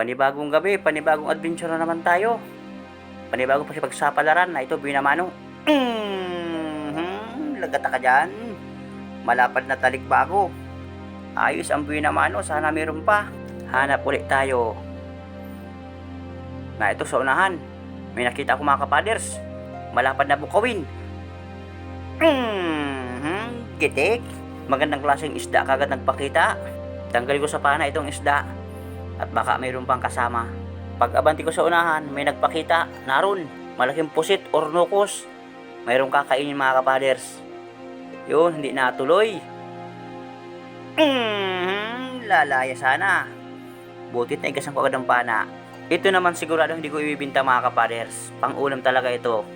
Panibagong gabi, panibagong adventure na naman tayo. Panibagong pakipagsapalaran na ito, Binamano. Lagata ka dyan. Malapad na talikbago. Ayos ang Binamano, sana meron pa. Hanap ulit tayo. Na ito sa unahan. May nakita ako mga kapaders. Malapad na bukawin. Gitik. Magandang klaseng isda kagad nagpakita. Tanggal ko sa pana itong isda. At baka mayroon pang kasama. Pag abanti ko sa unahan, may nagpakita. Naroon, malaking pusit or nukos. Mayroong kakainin mga kapaders. Yun, hindi natuloy. Lalaya sana. Butit na igasan ko agad ang pana. Ito naman sigurado hindi ko ibibinta mga kapaders. Pang ulam talaga ito.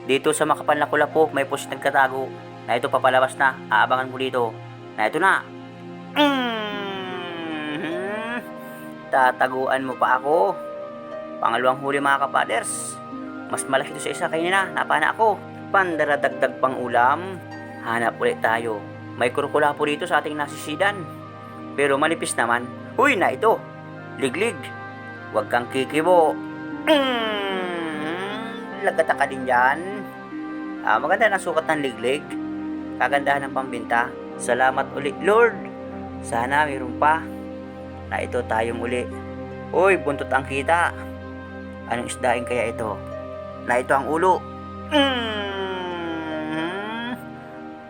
Dito sa Makapal na Kulapo, may pusit nagkatago. Na ito papalabas na. Aabangan ko dito. Na ito na. Tataguan mo pa ako. Pangalawang huli mga kapaders. Mas malaki ito sa isa kanina. Napana ako. Pandaradagdag pang ulam. Hanap ulit tayo. May kurkula po dito sa ating nasisidan. Pero manipis naman. Uy na ito. Liglig. Huwag kang kikibo. Lagata ka din dyan. Maganda na sukat ng liglig. Kagandahan ng pambinta. Salamat ulit Lord. Sana mayroon pa. Na ito tayong uli. Uy, buntot ang kita. Anong isdain kaya ito? Na ito ang ulo.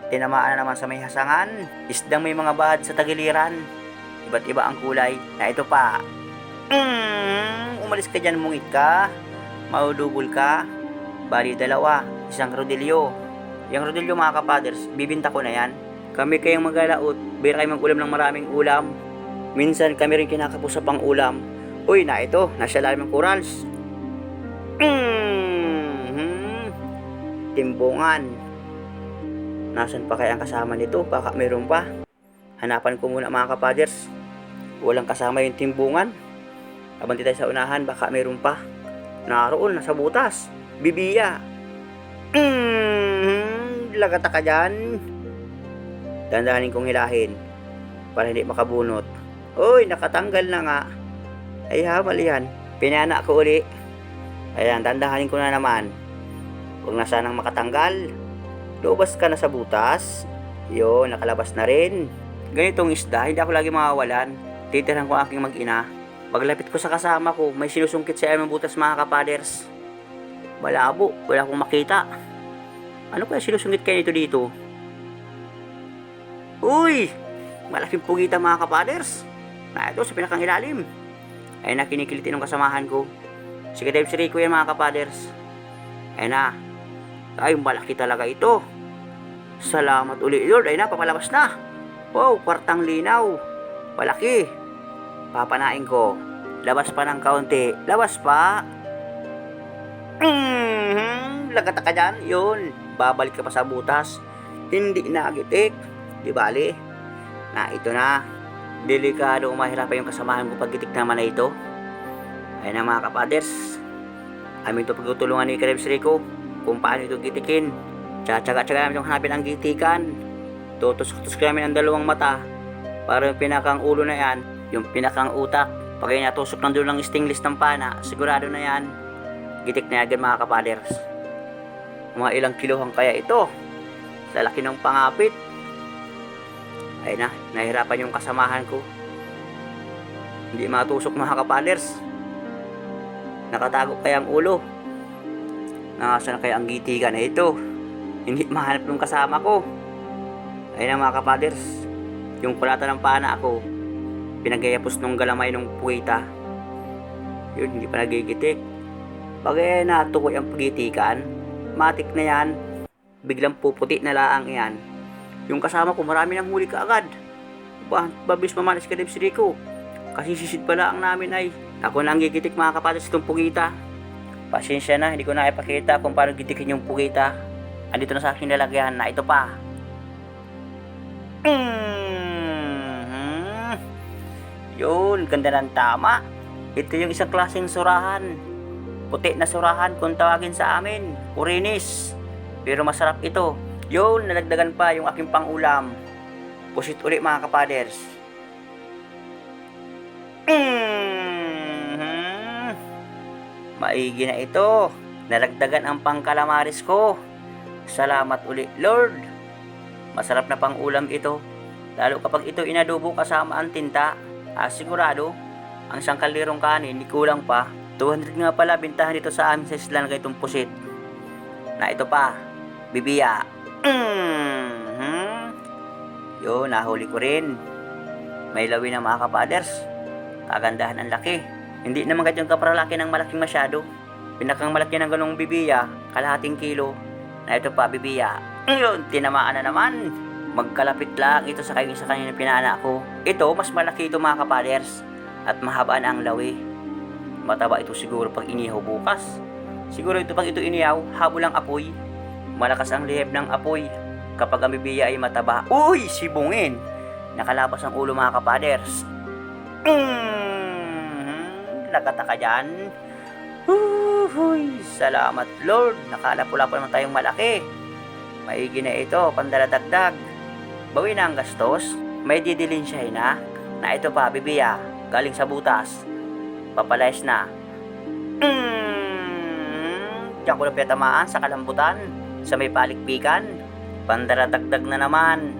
Tinamaan na naman sa may hasangan. Isdang may mga bahad sa tagiliran. Iba't iba ang kulay. Na ito pa. Umalis ka dyan, mungit ka. Maudubol ka. Bali dalawa. Isang rodilyo. Yung rodilyo mga kapaders, bibinta ko na yan. Kami kayang maglalaot. Bira kayo mag-ulam ng maraming ulam. Minsan kami rin kinakapos sa pang-ulam. Uy, na ito. Nasa lalim ng corals. Timbungan. Nasaan pa kaya ang kasama nito? Baka mayroon pa. Hanapan ko muna mga kapaders. Walang kasama yung timbungan. Abanti tayo sa unahan. Baka mayroon pa. Naroon, nasa butas. Bibiya. Lagata ka dyan. Dandahanin kong hilahin. Para hindi makabunot. Uy, nakatanggal na nga. Ay mali yan. Pinana ko uli. Ayan, dandahanin ko na naman. Huwag na sanang makatanggal. Lubas ka na sa butas. Yun, nakalabas na rin. Ganitong isda, hindi ako lagi mawawalan. Titirhan ko aking mag-ina. Paglapit ko sa kasama ko, may sinusungkit sa aming butas mga kapaders. Malabo, wala akong makita. Ano kaya sinusungkit kayo dito? Uy! Malaking pugita mga kapaders. Na ito sa pinakang ilalim. Ayun na, kinikilitin ng kasamahan ko. Sige, Dave, si Rico yan mga kapaders. Ayun na. Ay, malaki talaga ito. Salamat ulit Lord. Ayun na, papalabas na. Wow, kwartang linaw. Malaki. Papanain ko. Labas pa ng kaunti. Labas pa. Lagata ka dyan. Yun. Babalik ka pa sa butas. Hindi nagitik. Di bali. Na ito na. Delikado mahirapan yung kasamahan ko paggitik naman na ito. Ayun na mga kapaders. Amin ito pagtutulungan ni Karebs Rico kung paano ito gitikin. Tsaka-tsaga namin yung hanapin ang gitikan. Tutusok-tusok namin ang dalawang mata para yung pinakang ulo na yan, yung pinakang utak. Pag ay natusok ng dulo ng stainless ng pana, sigurado na yan. Gitik na yan mga kapaders. Mga ilang kilohang kaya ito. Lalaki ng pangapit. Ay na, nahirapan yung kasamahan ko. Hindi matusok mga kapaders. Nakatago kaya ang ulo. Nakasaan kaya ang gitigan na ito. Hindi mahanap ng kasama ko. Ay na mga kapaders. Yung kulata ng pana ako, pinagayapos nung galamay ng puwita. Yun, hindi pa nagigitik. Pag natukoy ang pagitikan, matik na yan. Biglang puputi na laang yan. Yung kasama ko, marami nang huli kaagad. Babis mamanas ka din si Rico. Kasi sisid pala ang namin ay. Ako na ang gigitik mga kapaders itong pugita. Pasensya na, hindi ko na ipakita kung paano gitikin yung pugita. Andito na sa aking lalagyan na ito pa. Yun, ganda ng tama. Ito yung isang klaseng surahan. Puti na surahan kung tawagin sa amin. Urinis. Pero masarap ito. Yun, nalagdagan pa yung aking pangulam. Pusit ulit mga kapaders. Maigi na ito. Naragdagan ang pangkalamaris ko. Salamat uli, Lord. Masarap na pang ulam ito. Lalo kapag ito inadobo kasama ang tinta. Sigurado, ang isang kalderong kanin, di kulang pa. 200 nga pala bintahan dito sa amin sa isla na itong pusit. Na ito pa, bibiya. Yun, nahuli ko rin. May lawi na mga kapaders. Kagandahan ang laki. Hindi naman gadyong kaparalaki ng malaking masyado. Pinakang malaki ng ganong bibiya, kalahating kilo. Na ito pa, bibiya. Yun, tinamaan na naman. Magkalapit lang ito sa kanina pinana ko. Ito, mas malaki ito mga kapaders. At mahaba na ang lawi. Mataba ito siguro pag inihaw bukas. Siguro ito pag ito inihaw, habol ang apoy. Malakas ang liheb ng apoy. Kapag ang bibiya ay mataba, uy, sibungin. Nakalabas ang ulo mga kapaders. Lagata ka dyan. Uy, salamat Lord. Nakalapula-pula naman tayong malaki. Maigi na ito, pandaladagdag. Bawi na ang gastos. May didilin siya na. Na ito pa, bibiya, galing sa butas. Papalayas na. Diyan ko na pinatamaan sa kalambutan. Sa may palikpikan. Pandaradagdag na naman.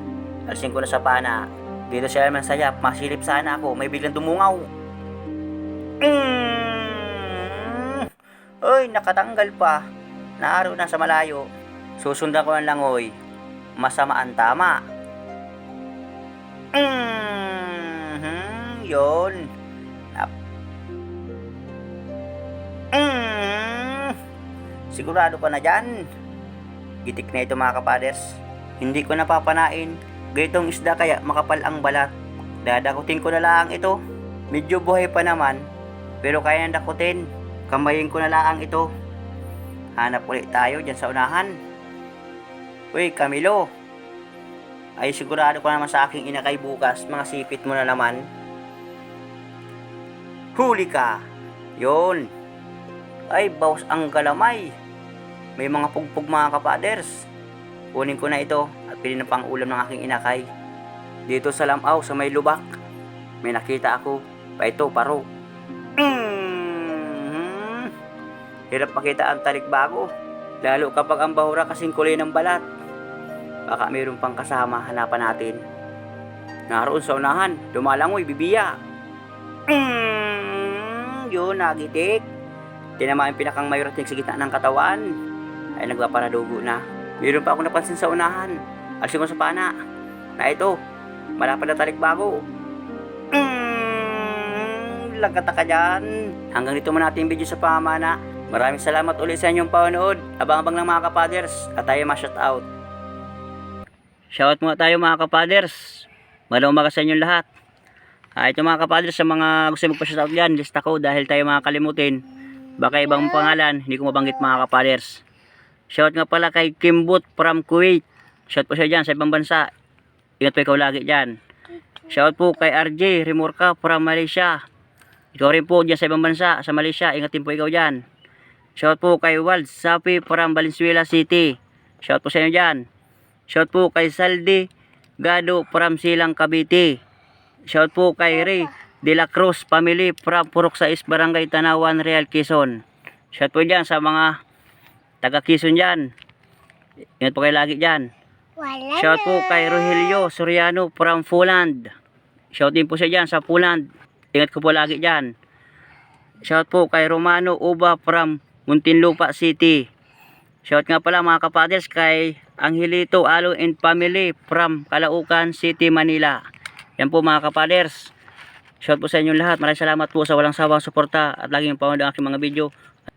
Alsin ko na sa pana. Dito siya naman sayap. Masilip sana ako. May biglang dumungaw. Uy, nakatanggal pa. Naaro na sa malayo. Susundan ko ng langoy. Masama ang tama. Yun. Sigurado ka na dyan. Gitik na ito mga kapaders. Hindi ko napapanain. Gaytong isda kaya makapal ang balat. Dadakutin ko na lang ito. Medyo buhay pa naman. Pero kaya nang dakutin. Kamayin ko na lang ito. Hanap ulit tayo dyan sa unahan. Uy, Camilo. Ay sigurado ko naman sa aking inakay bukas. Mga sipit mo na naman. Huli ka. Yun. Ay, bawas ang galamay. May mga pugpug mga kapaders. Kunin ko na ito at pili na pang ulam ng aking inakay. Dito sa Lamaw, sa may lubak, may nakita ako. Pa ito, paro. Hirap makita ang talikbago. Lalo kapag ang bahura kasing kulay ng balat. Baka mayroon pang kasama, hanapan natin. Naroon sa unahan, dumalangoy, bibiya. Yun, nagitik. Tinamaan pinakang mayroting sa gitna ng katawan. Ay nagpaparadugo na. Mayroon pa ako napansin sa unahan. Alsin ko sa pana. Na ito, malapad na talikbago. Lagata ka dyan. Hanggang dito muna natin video sa pamana. Maraming salamat ulit sa inyong panonood. Abang-abang ng mga kapaders. At tayo ma-shoutout. Shoutout muna tayo mga kapaders. Magandang umaga sa inyong lahat. Ito mga kapaders, sa mga gusto magpa-shoutout dyan, lista ko dahil tayo makakalimutin. Baka ibang pangalan, hindi ko mabanggit mga kapaders. Shoutout nga pala kay Kimbut from Kuwait. Shoutout po siya dyan sa ibang bansa. Ingat po ikaw lagi dyan. Shoutout po kay RJ Remorca from Malaysia. Ikaw rin po dyan sa ibang bansa, sa Malaysia. Ingat din po ikaw dyan. Shoutout po kay Wald Sapi from Valenzuela City. Shoutout po sa inyo dyan. Shoutout po kay Saldi Gado from Silang Cavite. Shoutout po kay Ray De La Cruz family from Purok Sais Barangay Tanawan Real Quezon. Shoutout po dyan sa mga taga Quezon dyan. Ingat po kayo lagi dyan. Shoutout po kay Rogelio Soriano from Poland. Shoutout din po siya dyan sa Poland. Ingat ko po lagi dyan. Shoutout po kay Romano Uba from Muntinlupa City. Shoutout nga pala mga kapaders kay Angelito Alo and family from Calaucan City, Manila. Yan po mga kapaders. Shoutout po sa inyong lahat. Maraming salamat po sa walang sawang suporta at laging panood ang aking mga video.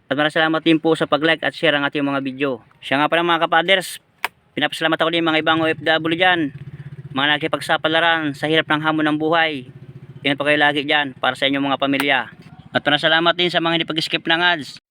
At maraming salamat din po sa pag-like at share ang ating mga video. Siya nga pala mga kapaders, pinapasalamat ako din mga ibang OFW dyan. Mga nakipagsapalaran sa hirap ng hamon ng buhay. Ingat po kayo lagi dyan para sa inyong mga pamilya. At maraming salamat din sa mga hindi pag-skip ng ads.